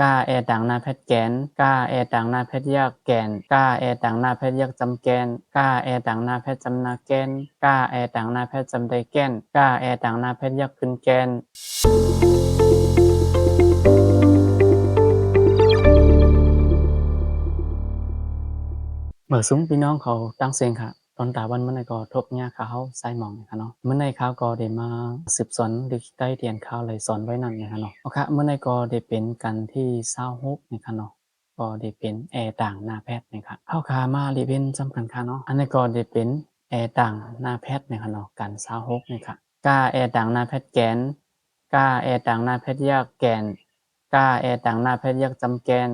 กาแอต่างหน้าเพชรแกนกาแอต่างหน้าเพชรยากแกนกาแอต่างหน้าเพชรยากจำแกนกาแอต่างหน้าเพชรจำนาแกนกาแอต่างหน้าเพชรจำไดแกนกาแอต่างหน้าเพชรยากขึ้นแกนเมื่อซุ้มพี่น้องเขาตั้งเสียงค่ะตอนตาวันเมื่อไหร่ก็ทบเนี่ยเขาใส่หมองนะคะเนาะเมื่อไหร่เขาก็ได้มาสืบสอนได้เรียนข่าวเลยสอนไว้นั่นนะคะเนาะโอเคเมื่อไหร่ก็ได้เป็นกันที่26นะคะเนาะก็ได้เป็นแอร์ต่างหน้าแพทย์นะคะเข้าขามารีเวนจำกันค่ะเนาะอันนี้ก็ได้เป็นแอร์ต่างหน้าแพทย์นะคะเนาะกัน26นะคะกาแอร์ต่างหน้าแพทย์แกนกาแอร์ต่างหน้าแพทย์ยากแกนกาแอร์ต่างหน้าแพทย์ยากจำแกน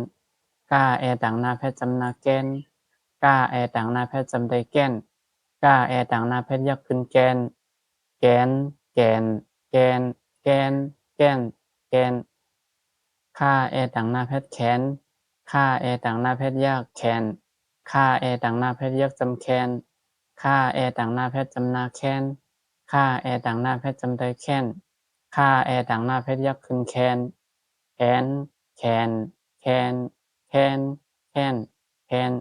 กาแอร์ต่างหน้าแพทย์จำนาแกนกาแอร์ต่างหน้าแพทย์จำไดแกนกาแอร์ต่างหน้าแพทย์ยากขึ้นแกนแกนแกนแกนแกนแกนแกนค่าแอต่างหน้าเพชรแขนค่าแอต่างหน้าเพชรยากแขนค่าแอต่างหน้าเพชรยากจำแคนค่าแอต่างหน้าเพชรจำนาแคนค่าแอต่างหน้าเพชรจำได้แคนค่าแอต่างหน้าเพชรยากขึ้นแคนแขนแขนแคนแคนแคนแคน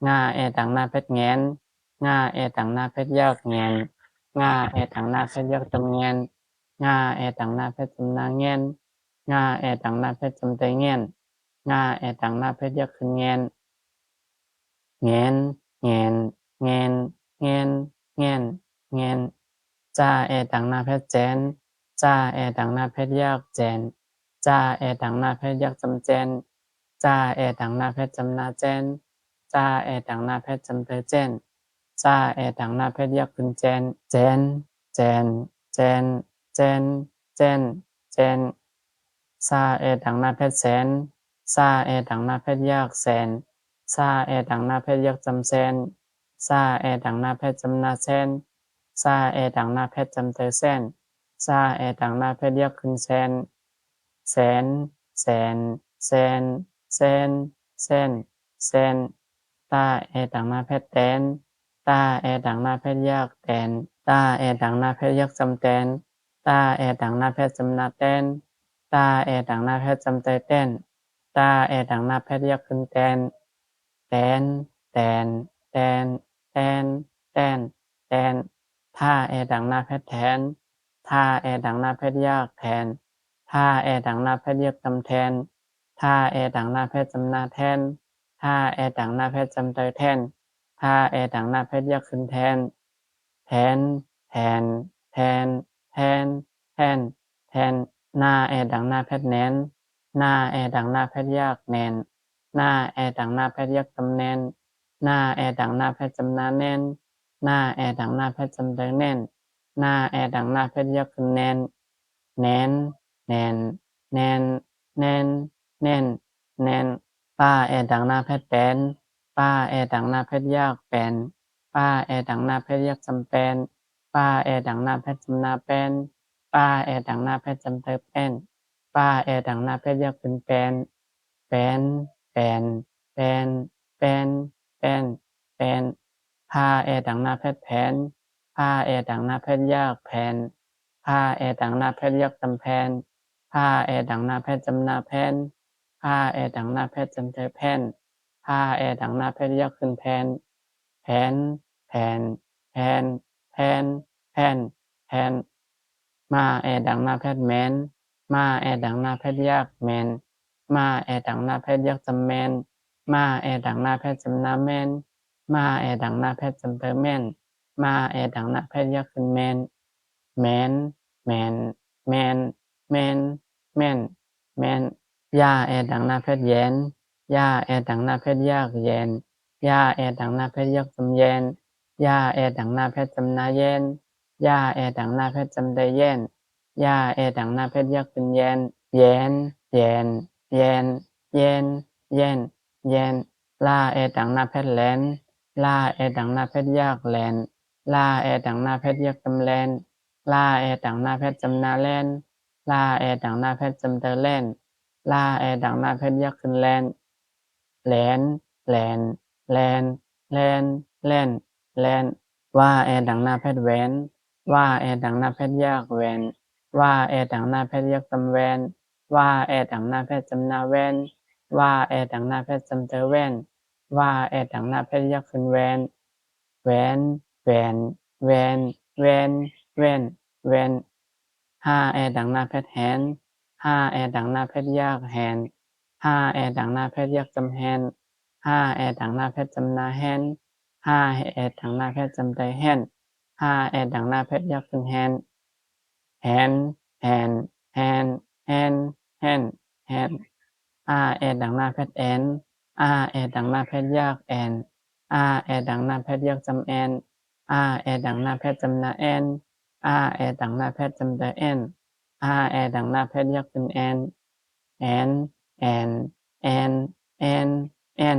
ง่าแอต่างหน้าเพชรแงนง่าแอต่างหน้าเพชรยากแงนง่าแอต่างหน้าเพชรยากจำแงนง่าแอต่างหน้าเพชรจำนาแงนง่าแอต่างหน้าเพชรจำได้แงนง่าแอต่างหน้าเพชรยากขึ้นแงนแงนแงนแงนแงนแงนแงนจ้าแอต่างหน้าเพชรแจนจ้าแอต่างหน้าเพชรยากแจนจ้าแอต่างหน้าเพชรยากจำแจนจ้าแอต่างหน้าเพชรจำนาแจนจ้าแอต่างหน้าเพชรจำเตแจนจ้าแอต่างหน้าเพชรยากขึ้นแจนแจนแจนแจนแจนแจนแจนซาแอต่างหน้าเพชรแสนซาแอต่างหน้าเพชรยากแสนซาแอต่างหน้าเพชรยากจำแสนซาแอต่างหน้าเพชรจำนาแสนซาแอต่างหน้าเพชรจำเตแสนซาแอต่างหน้าเพชรยากขึ้นแสนแสนแสนแสนแสนแสนแสนตาแอต่างหน้าเพชรแตนตาแอต่างหน้าเพชรยากแตนตาแอต่างหน้าเพชรยากจำแตนตาแอต่างหน้าเพชรจำนาแตนตาแอต่างหน้าเพชรจำเตแตนตาแอต่างหน้าเพชรยากขึ้นแตนแตนแตนแตนแตนแตนแตนท่าแอต่างหน้าเพชรแทนท่าแอต่างหน้าเพชรยากแทนท่าแอต่างหน้าเพชรยากจำแทนท่าแอต่างหน้าเพชรจำนาแทนท่าแอต่างหน้าเพชรจำเตแทนท่าแอต่างหน้าเพชรยากขึ้นแทนแทนแทนแทนแทนแทนแทนหน้าแอต่างหน้าเพชรแนนหน้าแอต่างหน้าเพชรยากแนนหน้าแอต่างหน้าเพชรยากจำแนนหน้าแอต่างหน้าเพชรจำนาแนนหน้าแอต่างหน้าเพชรจำเตแนนหน้าแอต่างหน้าเพชรยากขึ้นแนนแนนแนนแนนแนนแนนแนนป้าแอต่างหน้าเพชรแปนป้าแอต่างหน้าเพชรยากแปนป้าแอต่างหน้าเพชรยากจำแปนป้าแอต่างหน้าเพชรจำนาแปนป้าแอต่างหน้าเพชรจำเตแปนป้าแอต่างหน้าเพชรยากขึ้นแปนแปนแปนแปนแปนแปนแปนผ้าแอต่างหน้าเพชรแผนผ้าแอต่างหน้าเพชรยากแผนผ้าแอต่างหน้าเพชรยากจำแผนผ้าแอต่างหน้าเพชรจำนาแผนผ้าแอต่างหน้าเพชรจำเตแผนผ้าแอต่างหน้าเพชรยากขึ้นแผนแผนแผนแผนแผนแผนแผนมาแอต่างหน้าเพชรแมนมาแอต่างหน้าเพชรยากแมนมาแอต่างหน้าเพชรยากจำแมนมาแอต่างหน้าเพชรจำนาแมนมาแอต่างหน้าเพชรจำเตแมนมาแอต่างหน้าเพชรยากขึ้นแมนแมนแมนแมนแมนแมนแมนยาแอต่างหน้าเพชรแยนยาแอต่างหน้าเพชรยากแยนยาแอต่างหน้าเพชรยากจำแยนยาแอต่างหน้าเพชรจำนาแยนยาแอต่างหน้าเพชรจำได้แยนยาแอต่างหน้าเพชรยากขึ้นแยนแยนแยนแยนแยนแยนแยนลาแอต่างหน้าเพชรแลนลาแอต่างหน้าเพชรยากแลนลาแอต่างหน้าเพชรยากจำแลนลาแอต่างหน้าเพชรจำนาแลนลาแอต่างหน้าเพชรจำเตอแลนลาแอต่างหน้าเพชรยากขึ้นแลนแหลนแหลนแลนแลนแลนแลนว่าแอต่างหน้าเพชรแหวนว่าแอต่างหน้าเพชรยากแหวนว่าแอต่างหน้าเพชรยากจำแวน ว่าแอดังหน้าแพทย์จำนาแว่นว่าแอดังหน้าแพทย์จำเตอแว่นว่าแอดังหน้าแพทย์ยักษ์ขึ้นแวนแหวนแหวนแวนแวนแว่นแวนห้าแอดังหน้าแพทย์แหนห้าแอดังหน้าแพทย์ยากแหนห้าแอดังหน้าแพทย์ยักษ์จำแหนห้าแอดังหน้าแพทย์จำนาแหนห้าแอดังหน้าแพทย์จำไดแหนห้าแอดังหน้าแพทย์ยักษ์ขึ้นแหนแหนแหนแหนแหนแหนแหนแอดังหน้าแพทย์แอนแอดังหน้าแพทย์ยากแอนแอดังหน้าแพทย์ยักษ์จำแอนแอดังหน้าแพทย์จำนาแอนแอดังหน้าแพทย์จำไดแอนแอดังหน้าแพทย์ยักษ์เป็นแอนแอนแอนแอนแอนแอน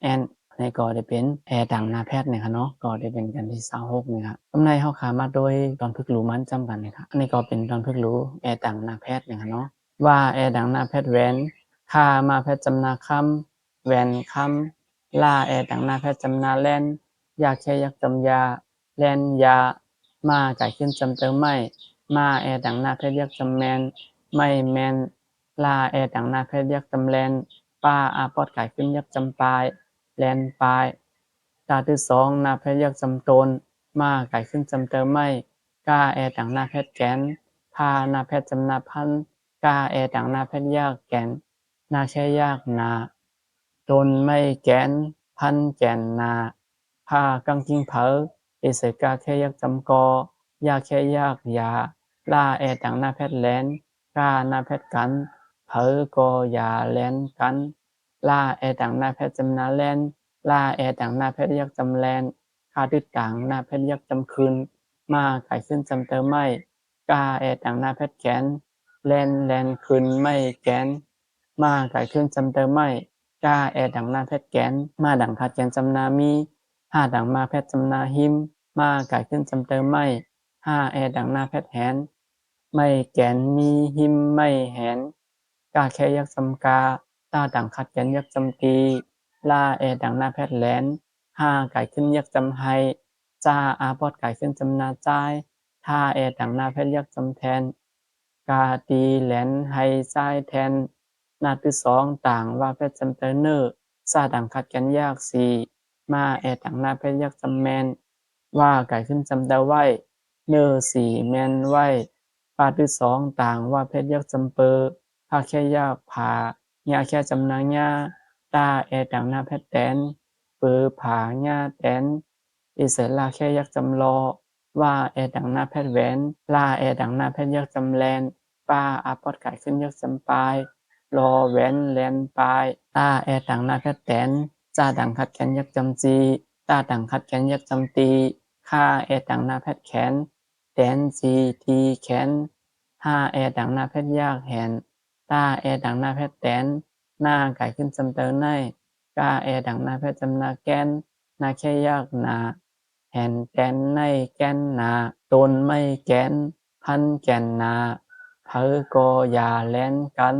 แอนในก็ได้เป็นแอดังหน้าแพทย์เนี่ยค่ะเนาะก็ได้เป็นกันที่26นี่ครับกำไรเฮาขามาโดยตอนพึกรู้มันจำกันนี่ครับอันนี้ก็เป็นตอนพึกรู้แอดังหน้าแพทย์เนี่ยค่ะเนาะว่าแอดังหน้าแพทย์แหวนค่ามาแพทย์จำนาคำแหวนคำล่าแอดังหน้าแพทย์จำนาแล่นยาแค่ยักจำยาแล่นยามาไก่ขึ้นจำเติมไม่มาแอดังหน้าแพทย์ยักจำแมนไม่แมนลาแอดังหน้าแพทย์ยักจำแลนป้าปอดไก่ขึ้นยักจำปลายแลนปลายตาที่2นาแพทย์ยักจำตนมาไก่ขึ้นจำเติมไม่กาแอดังหน้าแพทย์แกนพานาแพทย์จำนาพันกาแอดังหน้าแพทย์ยากแกนนาแค่ยากนาตนไม่แกนพันแกนนาพากังกิงเผอเสกาแค่ยักจำกอยาแค่ยากยาล่าแอดังหน้าแพทย์แลนกาหน้าแพทย์กันเผอกอยาแลนกันล่าแอดังหน้าแพทย์จำนาแลนล่าแอดังหน้าแพทย์ยักจำแลนคาดึดต่างหน้าแพทย์ยักจำคืนมาไก่ขึ้นจำเติมไม่กาแอดังหน้าแพทย์แกนแลนแลนคืนไม่แกนมาไก่ขึ้นจำเติมไม่กาแอดังหน้าแพทย์แกนมาดังขาดแกนจำนามีห้าดังมาแพทย์จำนาหิมมาไก่ขึ้นจำเติมไม่แอดังหน้าแพทย์แหนไม่แกนมีหิมไม่แหนกาแค่ยักจำกาตาดังขัดแกนยักจำตีลาแอดังหน้าแพทย์แหลนไก่ขึ้นยักจำไฮจ้าปอดไก่ขึ้นจำนาจ้ายท่าแอดังหน้าแพทย์ยักจำแทนกาตีแหลนไฮจ้ายแทนนาที่2ต่างว่าแพทย์จำเตอร์เนอร์ซาดังขัดแกนยาก4มาแอดังหน้าแพทย์ยักจำแมนว่าไก่ขึ้นจำดาไว้เนอร์4แมนไว้ปาที่2ต่างว่าเพชรยักจำเปอพาแค่ยากผายาแค่จำนางยาตาแอดังหน้าแพทย์แตนเปอผายาแตนอิสลาแค่ยักจำรอว่าแอดังหน้าแพทย์แหวนลาแอดังหน้าแพทย์ยักจำแลนป้าปอดไก่ขึ้นยักจำปลายรอแหวนแลนปลายตาแอดังหน้าแพทย์แตนจ้าดังขัดแขนยักจำจีตาดังขัดแขนยักจำตีค่าแอดังหน้าแพทย์แขนแตนจีทีแขนแอดังหน้าแพทย์ยากแหนตาแอดังหน้าแพทย์แตนหน้าไก่ขึ้นจำเตอในกาแอดังหน้าแพทย์จำนาแกนนาแค่ยากนาแหนแกนในแกนนาตนไม่แกนพันแกนนาเพอกอยาแลนกัน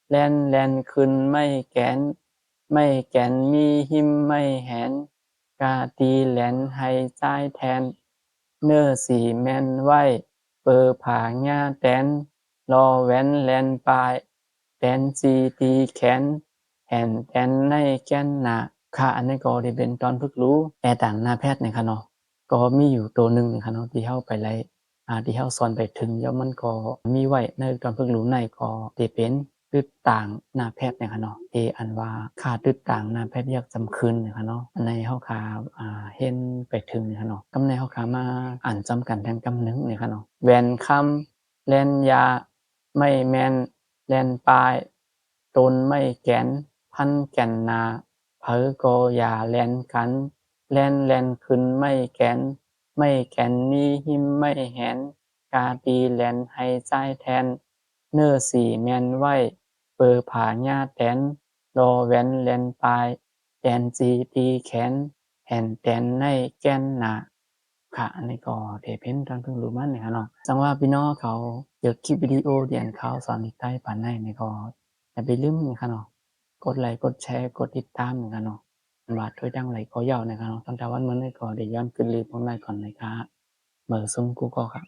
แลนแลนขึ้นไม่แกนไม่แกนมีหิมไม่แหนกาตีแหลนให้จ่ายแทนเนื้อสีแมนไว้เปอผาหญ้าแตนรอแว้นแลนปลายแตนจีตีแขนแห่นแตนในแกนหนาค่ะอันนี้ก็ได้เป็นตอนพึกรู้แอต่างหน้าแพทย์เนี่ยค่ะเนาะก็มีอยู่ตัวหนึ่งนะคะเนาะที่เข้าไปไล่ที่เข้าสอนไปถึงแล้วมันก็มีไว้ในตอนพึกรู้ในก็ได้เป็นตึดต่างหน้าแพทย์เนี่ยค่ะเนาะที่อันว่าค่าตึดต่างหน้าแพทย์อยากจำคืนเนี่ยค่ะเนาะอันในเข้าขาเห็นไปถึงเนี่ยค่ะเนาะกำในเข้าขามาอ่านจำกันแทงกำหนึ่งเนี่ยค่ะเนาะแหวนคำแลนยาไม่แมนแลนปลายตนไม่แกนพันแก่นนาเผอกอยาแลนกันแลนแลนขึ้นไม่แกนไม่แกนมีหิมไม่แหนกาตีแลนให้ใจแทนเนื้อสี่แมนไว้เปอผาญาแตนรอแวนแลนปลายแตนจีตีแขนแห่นแตนในแกนหนาค่ะอันนี้ก็ได้เป็นตอนเพิ่งรู้มันเนี่ยค่ะเนาะจังว่าพี่น้องเขาเจอคลิปวิดีโอเรียนเขาสอนที่ใต้ปานในนี่ก็อย่าไปลืมนะคะเนาะกดไลค์กดแชร์กดติดตามนะคะเนาะว่าช่วยดังไหลขอยาวนะคะเนาะตั้งแต่วันมื้อนี้ก็ได้ย้อนขึ้นรีบของนายก่อนนะคะเหมือซุ่มกูก็ครับ